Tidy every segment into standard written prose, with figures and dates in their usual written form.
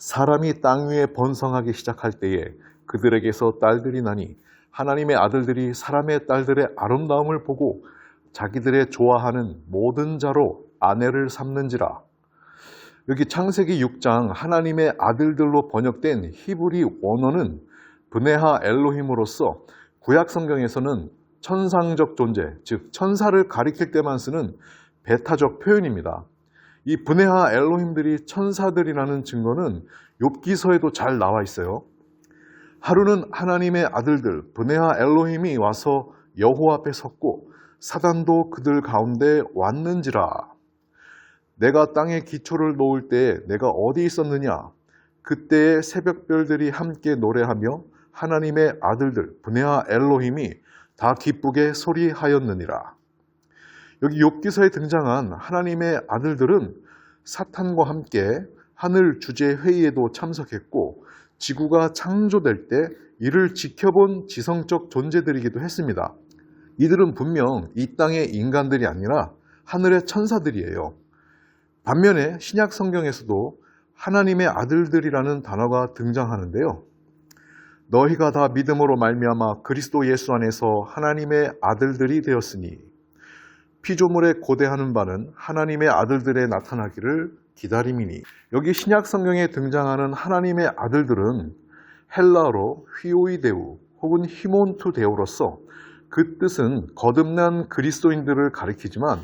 사람이 땅 위에 번성하기 시작할 때에 그들에게서 딸들이 나니 하나님의 아들들이 사람의 딸들의 아름다움을 보고 자기들의 좋아하는 모든 자로 아내를 삼는지라. 여기 창세기 6장 하나님의 아들들로 번역된 히브리 원어는 브네하 엘로힘으로서 구약 성경에서는 천상적 존재, 즉 천사를 가리킬 때만 쓰는 배타적 표현입니다. 이 브네하 엘로힘들이 천사들이라는 증거는 욥기서에도 잘 나와 있어요. 하루는 하나님의 아들들 브네하 엘로힘이 와서 여호와 앞에 섰고 사단도 그들 가운데 왔는지라. 내가 땅에 기초를 놓을 때에 내가 어디 있었느냐? 그때의 새벽별들이 함께 노래하며 하나님의 아들들 브네하 엘로힘이 다 기쁘게 소리하였느니라. 여기 욥기서에 등장한 하나님의 아들들은 사탄과 함께 하늘 주재 회의에도 참석했고 지구가 창조될 때 이를 지켜본 지성적 존재들이기도 했습니다. 이들은 분명 이 땅의 인간들이 아니라 하늘의 천사들이에요. 반면에 신약 성경에서도 하나님의 아들들이라는 단어가 등장하는데요. 너희가 다 믿음으로 말미암아 그리스도 예수 안에서 하나님의 아들들이 되었으니 피조물에 고대하는 바는 하나님의 아들들의 나타나기를 기다림이니. 여기 신약 성경에 등장하는 하나님의 아들들은 헬라어로 휘오이데우 혹은 히몬투 데우로서 그 뜻은 거듭난 그리스도인들을 가리키지만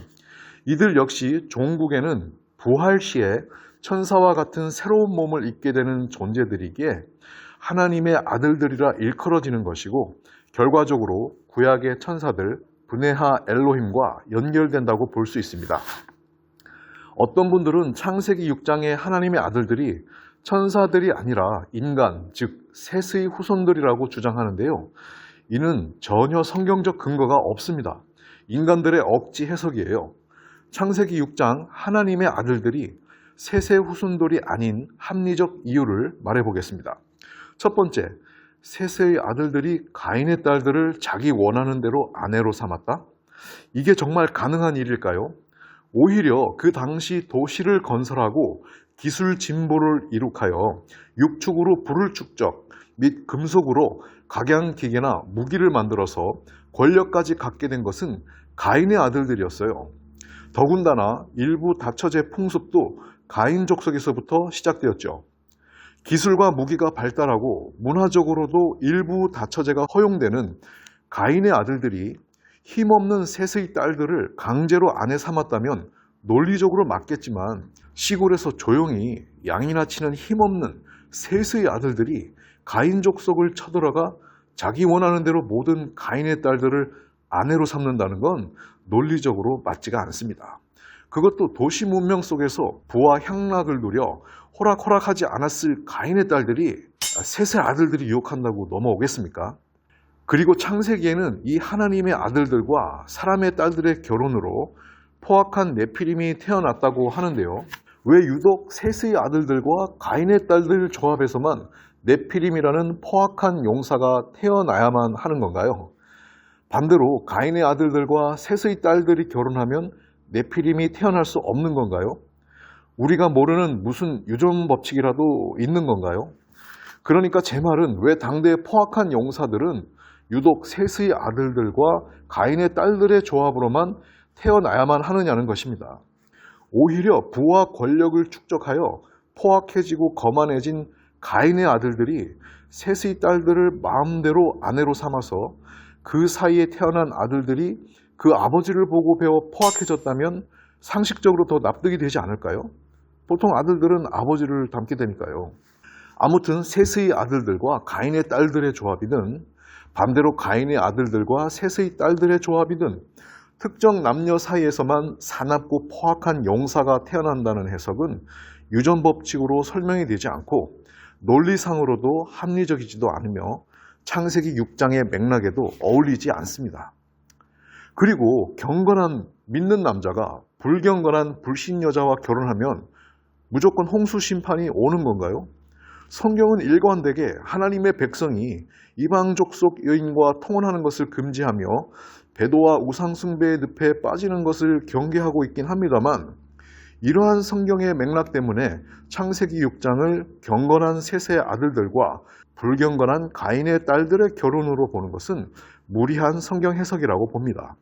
이들 역시 종국에는 부활 시에 천사와 같은 새로운 몸을 입게 되는 존재들이기에 하나님의 아들들이라 일컬어지는 것이고 결과적으로 구약의 천사들 브네하 엘로힘과 연결된다고 볼 수 있습니다. 어떤 분들은 창세기 6장의 하나님의 아들들이 천사들이 아니라 인간, 즉 셋의 후손들이라고 주장하는데요. 이는 전혀 성경적 근거가 없습니다. 인간들의 억지 해석이에요. 창세기 6장 하나님의 아들들이 셋의 후손들이 아닌 합리적 이유를 말해보겠습니다. 첫 번째, 셋의 아들들이 가인의 딸들을 자기 원하는 대로 아내로 삼았다? 이게 정말 가능한 일일까요? 오히려 그 당시 도시를 건설하고 기술 진보를 이룩하여 육축으로 불을 축적 및 금속으로 각양기계나 무기를 만들어서 권력까지 갖게 된 것은 가인의 아들들이었어요. 더군다나 일부 다처제 풍습도 가인 족속에서부터 시작되었죠. 기술과 무기가 발달하고 문화적으로도 일부 다처제가 허용되는 가인의 아들들이 힘없는 셋의 딸들을 강제로 아내 삼았다면 논리적으로 맞겠지만 시골에서 조용히 양이나 치는 힘없는 셋의 아들들이 가인 족속을 쳐들어가 자기 원하는 대로 모든 가인의 딸들을 아내로 삼는다는 건 논리적으로 맞지가 않습니다. 그것도 도시 문명 속에서 부와 향락을 누려 호락호락하지 않았을 가인의 딸들이 셋의 아들들이 유혹한다고 넘어오겠습니까? 그리고 창세기에는 이 하나님의 아들들과 사람의 딸들의 결혼으로 포악한 네피림이 태어났다고 하는데요. 왜 유독 셋의 아들들과 가인의 딸들 조합에서만 네피림이라는 포악한 용사가 태어나야만 하는 건가요? 반대로 가인의 아들들과 셋의 딸들이 결혼하면 네피림이 태어날 수 없는 건가요? 우리가 모르는 무슨 유전 법칙이라도 있는 건가요? 그러니까 제 말은 왜 당대의 포악한 용사들은 유독 셋의 아들들과 가인의 딸들의 조합으로만 태어나야만 하느냐는 것입니다. 오히려 부와 권력을 축적하여 포악해지고 거만해진 가인의 아들들이 셋의 딸들을 마음대로 아내로 삼아서 그 사이에 태어난 아들들이 그 아버지를 보고 배워 포악해졌다면 상식적으로 더 납득이 되지 않을까요? 보통 아들들은 아버지를 닮게 되니까요. 아무튼 셋의 아들들과 가인의 딸들의 조합이든 반대로 가인의 아들들과 셋의 딸들의 조합이든 특정 남녀 사이에서만 사납고 포악한 용사가 태어난다는 해석은 유전 법칙으로 설명이 되지 않고 논리상으로도 합리적이지도 않으며 창세기 6장의 맥락에도 어울리지 않습니다. 그리고 경건한 믿는 남자가 불경건한 불신 여자와 결혼하면 무조건 홍수 심판이 오는 건가요? 성경은 일관되게 하나님의 백성이 이방 족속 여인과 통혼하는 것을 금지하며 배도와 우상 숭배의 늪에 빠지는 것을 경계하고 있긴 합니다만 이러한 성경의 맥락 때문에 창세기 6장을 경건한 셋의 아들들과 불경건한 가인의 딸들의 결혼으로 보는 것은 무리한 성경 해석이라고 봅니다.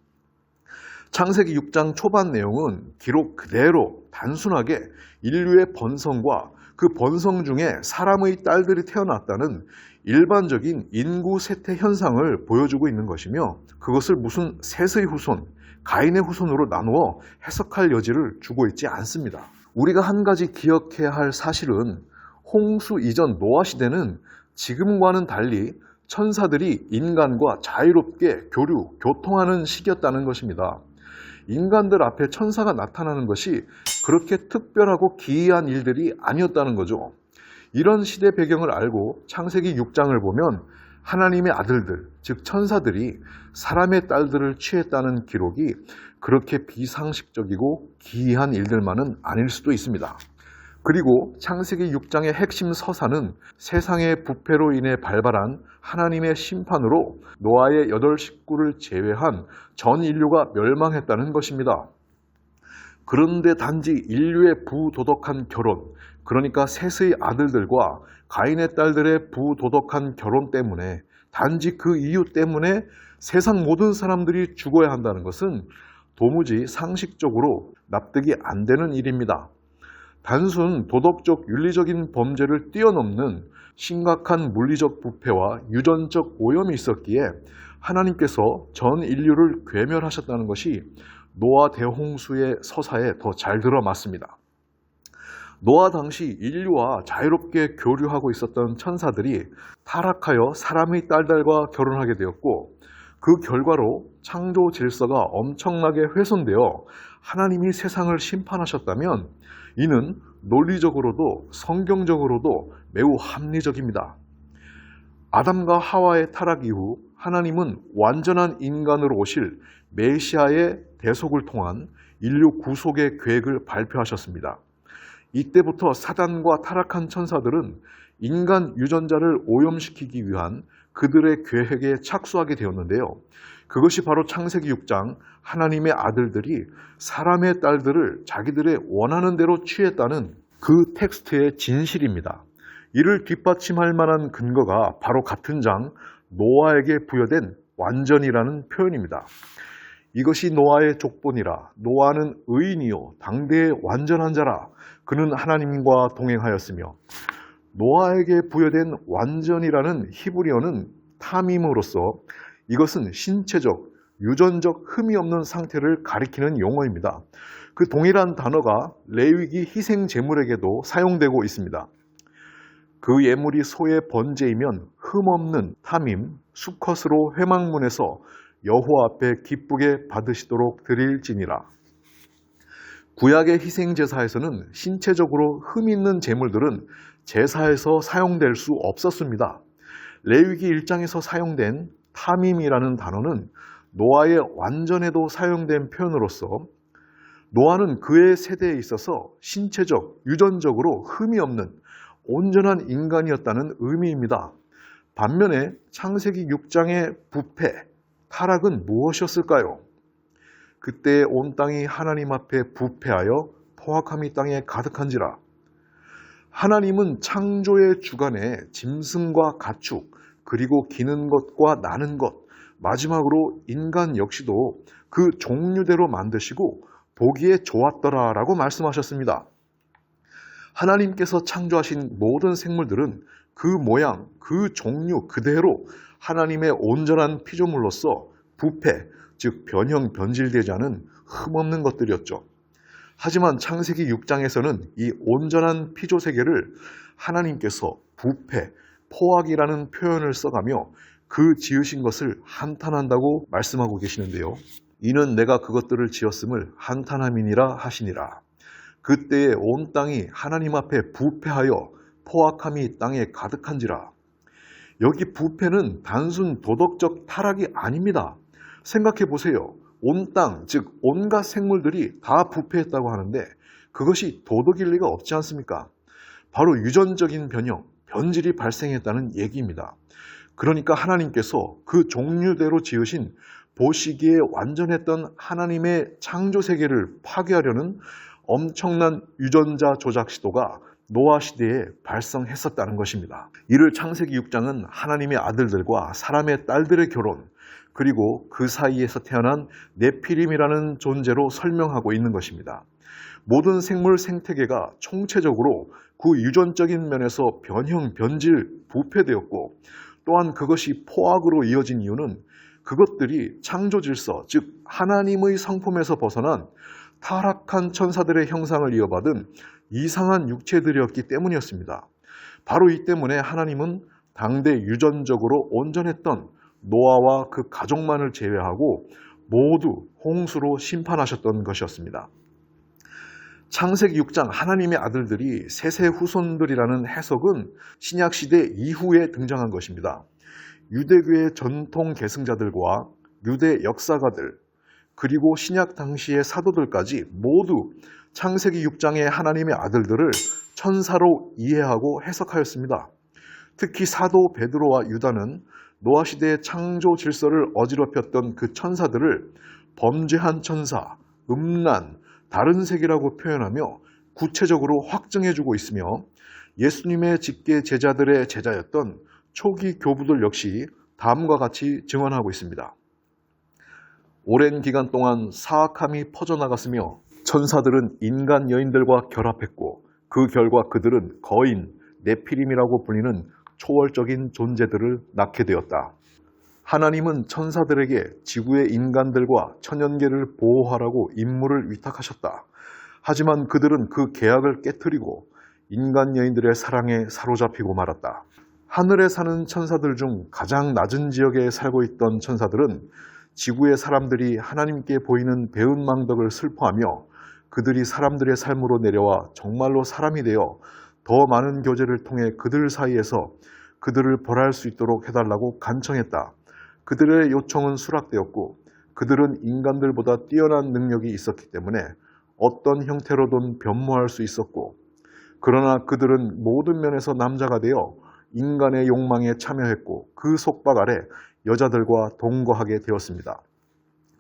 창세기 6장 초반 내용은 기록 그대로 단순하게 인류의 번성과 그 번성 중에 사람의 딸들이 태어났다는 일반적인 인구 쇠퇴 현상을 보여주고 있는 것이며, 그것을 무슨 셋의 후손, 가인의 후손으로 나누어 해석할 여지를 주고 있지 않습니다. 우리가 한 가지 기억해야 할 사실은 홍수 이전 노아 시대는 지금과는 달리 천사들이 인간과 자유롭게 교통하는 시기였다는 것입니다. 인간들 앞에 천사가 나타나는 것이 그렇게 특별하고 기이한 일들이 아니었다는 거죠. 이런 시대 배경을 알고 창세기 6장을 보면 하나님의 아들들, 즉 천사들이 사람의 딸들을 취했다는 기록이 그렇게 비상식적이고 기이한 일들만은 아닐 수도 있습니다. 그리고 창세기 6장의 핵심 서사는 세상의 부패로 인해 발발한 하나님의 심판으로 노아의 8 식구를 제외한 전 인류가 멸망했다는 것입니다. 그런데 단지 인류의 부도덕한 결혼, 그러니까 셋의 아들들과 가인의 딸들의 부도덕한 결혼 때문에, 단지 그 이유 때문에 세상 모든 사람들이 죽어야 한다는 것은 도무지 상식적으로 납득이 안 되는 일입니다. 단순 도덕적 윤리적인 범죄를 뛰어넘는 심각한 물리적 부패와 유전적 오염이 있었기에 하나님께서 전 인류를 괴멸하셨다는 것이 노아 대홍수의 서사에 더 잘 들어맞습니다. 노아 당시 인류와 자유롭게 교류하고 있었던 천사들이 타락하여 사람의 딸들과 결혼하게 되었고, 그 결과로 창조 질서가 엄청나게 훼손되어 하나님이 세상을 심판하셨다면 이는 논리적으로도 성경적으로도 매우 합리적입니다. 아담과 하와의 타락 이후 하나님은 완전한 인간으로 오실 메시아의 대속을 통한 인류 구속의 계획을 발표하셨습니다. 이때부터 사단과 타락한 천사들은 인간 유전자를 오염시키기 위한 그들의 계획에 착수하게 되었는데요. 그것이 바로 창세기 6장 하나님의 아들들이 사람의 딸들을 자기들의 원하는 대로 취했다는 그 텍스트의 진실입니다. 이를 뒷받침할 만한 근거가 바로 같은 장 노아에게 부여된 완전이라는 표현입니다. 이것이 노아의 족본이라. 노아는 의인이요 당대의 완전한 자라. 그는 하나님과 동행하였으며. 노아에게 부여된 완전이라는 히브리어는 탐임으로써 이것은 신체적, 유전적 흠이 없는 상태를 가리키는 용어입니다. 그 동일한 단어가 레위기 희생 제물에게도 사용되고 있습니다. 그 예물이 소의 번제이면 흠없는 탐임, 수컷으로 회막문에서 여호와 앞에 기쁘게 받으시도록 드릴지니라. 구약의 희생제사에서는 신체적으로 흠 있는 제물들은 제사에서 사용될 수 없었습니다. 레위기 1장에서 사용된 탐임이라는 단어는 노아의 완전에도 사용된 표현으로서 노아는 그의 세대에 있어서 신체적, 유전적으로 흠이 없는 온전한 인간이었다는 의미입니다. 반면에 창세기 6장의 부패, 타락은 무엇이었을까요? 그때 온 땅이 하나님 앞에 부패하여 포악함이 땅에 가득한지라. 하나님은 창조의 주관에 짐승과 가축, 그리고 기는 것과 나는 것, 마지막으로 인간 역시도 그 종류대로 만드시고 보기에 좋았더라 라고 말씀하셨습니다. 하나님께서 창조하신 모든 생물들은 그 모양, 그 종류 그대로 하나님의 온전한 피조물로서 부패, 즉 변형, 변질되지 않은 흠없는 것들이었죠. 하지만 창세기 6장에서는 이 온전한 피조 세계를 하나님께서 부패, 포악이라는 표현을 써가며 그 지으신 것을 한탄한다고 말씀하고 계시는데요. 이는 내가 그것들을 지었음을 한탄함이니라 하시니라. 그때에 온 땅이 하나님 앞에 부패하여 포악함이 땅에 가득한지라. 여기 부패는 단순 도덕적 타락이 아닙니다. 생각해 보세요. 온 땅, 즉 온갖 생물들이 다 부패했다고 하는데 그것이 도덕일 리가 없지 않습니까? 바로 유전적인 변형, 변질이 발생했다는 얘기입니다. 그러니까 하나님께서 그 종류대로 지으신 보시기에 완전했던 하나님의 창조 세계를 파괴하려는 엄청난 유전자 조작 시도가 노아 시대에 발생했었다는 것입니다. 이를 창세기 6장은 하나님의 아들들과 사람의 딸들의 결혼, 그리고 그 사이에서 태어난 네피림이라는 존재로 설명하고 있는 것입니다. 모든 생물 생태계가 총체적으로 그 유전적인 면에서 변형, 변질, 부패되었고, 또한 그것이 포악으로 이어진 이유는 그것들이 창조 질서, 즉 하나님의 성품에서 벗어난 타락한 천사들의 형상을 이어받은 이상한 육체들이었기 때문이었습니다. 바로 이 때문에 하나님은 당대 유전적으로 온전했던 노아와 그 가족만을 제외하고 모두 홍수로 심판하셨던 것이었습니다. 창세기 6장 하나님의 아들들이 셋의 후손들이라는 해석은 신약시대 이후에 등장한 것입니다. 유대교의 전통 계승자들과 유대 역사가들, 그리고 신약 당시의 사도들까지 모두 창세기 6장의 하나님의 아들들을 천사로 이해하고 해석하였습니다. 특히 사도 베드로와 유다는 노아 시대의 창조 질서를 어지럽혔던 그 천사들을 범죄한 천사, 음란, 다른 색이라고 표현하며 구체적으로 확증해주고 있으며, 예수님의 직계 제자들의 제자였던 초기 교부들 역시 다음과 같이 증언하고 있습니다. 오랜 기간 동안 사악함이 퍼져나갔으며 천사들은 인간 여인들과 결합했고, 그 결과 그들은 거인, 네피림이라고 불리는 초월적인 존재들을 낳게 되었다. 하나님은 천사들에게 지구의 인간들과 천연계를 보호하라고 임무를 위탁하셨다. 하지만 그들은 그 계약을 깨트리고 인간 여인들의 사랑에 사로잡히고 말았다. 하늘에 사는 천사들 중 가장 낮은 지역에 살고 있던 천사들은 지구의 사람들이 하나님께 보이는 배은망덕을 슬퍼하며 그들이 사람들의 삶으로 내려와 정말로 사람이 되어 더 많은 교제를 통해 그들 사이에서 그들을 벌할 수 있도록 해달라고 간청했다. 그들의 요청은 수락되었고 그들은 인간들보다 뛰어난 능력이 있었기 때문에 어떤 형태로든 변모할 수 있었고, 그러나 그들은 모든 면에서 남자가 되어 인간의 욕망에 참여했고 그 속박 아래 여자들과 동거하게 되었습니다.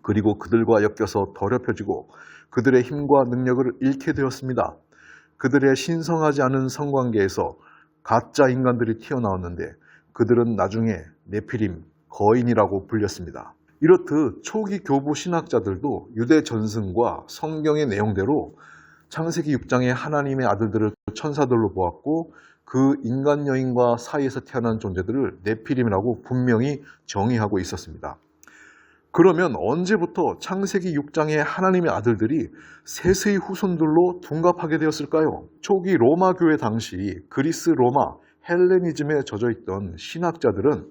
그리고 그들과 엮여서 더럽혀지고 그들의 힘과 능력을 잃게 되었습니다. 그들의 신성하지 않은 성관계에서 가짜 인간들이 튀어나왔는데 그들은 나중에 네피림, 거인이라고 불렸습니다. 이렇듯 초기 교부 신학자들도 유대 전승과 성경의 내용대로 창세기 6장의 하나님의 아들들을 천사들로 보았고 그 인간 여인과 사이에서 태어난 존재들을 네피림이라고 분명히 정의하고 있었습니다. 그러면 언제부터 창세기 6장의 하나님의 아들들이 셋의 후손들로 둔갑하게 되었을까요? 초기 로마 교회 당시 그리스 로마 헬레니즘에 젖어있던 신학자들은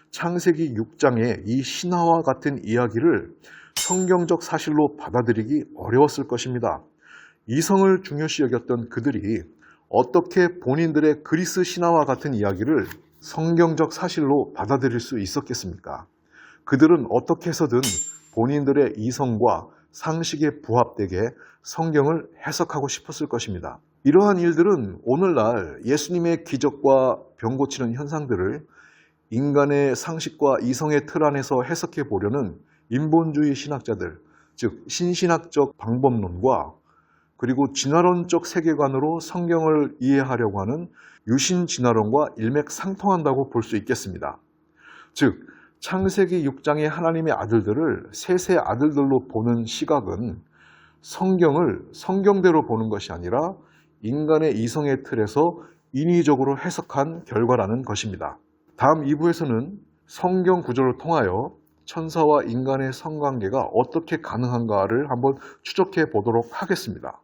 창세기 6장의 이 신화와 같은 이야기를 성경적 사실로 받아들이기 어려웠을 것입니다. 이성을 중요시 여겼던 그들이 어떻게 본인들의 그리스 신화와 같은 이야기를 성경적 사실로 받아들일 수 있었겠습니까? 그들은 어떻게 해서든 본인들의 이성과 상식에 부합되게 성경을 해석하고 싶었을 것입니다. 이러한 일들은 오늘날 예수님의 기적과 병 고치는 현상들을 인간의 상식과 이성의 틀 안에서 해석해 보려는 인본주의 신학자들, 즉 신신학적 방법론과 그리고 진화론적 세계관으로 성경을 이해하려고 하는 유신진화론과 일맥상통한다고 볼 수 있겠습니다. 즉 창세기 6장의 하나님의 아들들을 셋의 아들들로 보는 시각은 성경을 성경대로 보는 것이 아니라 인간의 이성의 틀에서 인위적으로 해석한 결과라는 것입니다. 다음 2부에서는 성경 구조를 통하여 천사와 인간의 성관계가 어떻게 가능한가를 한번 추적해 보도록 하겠습니다.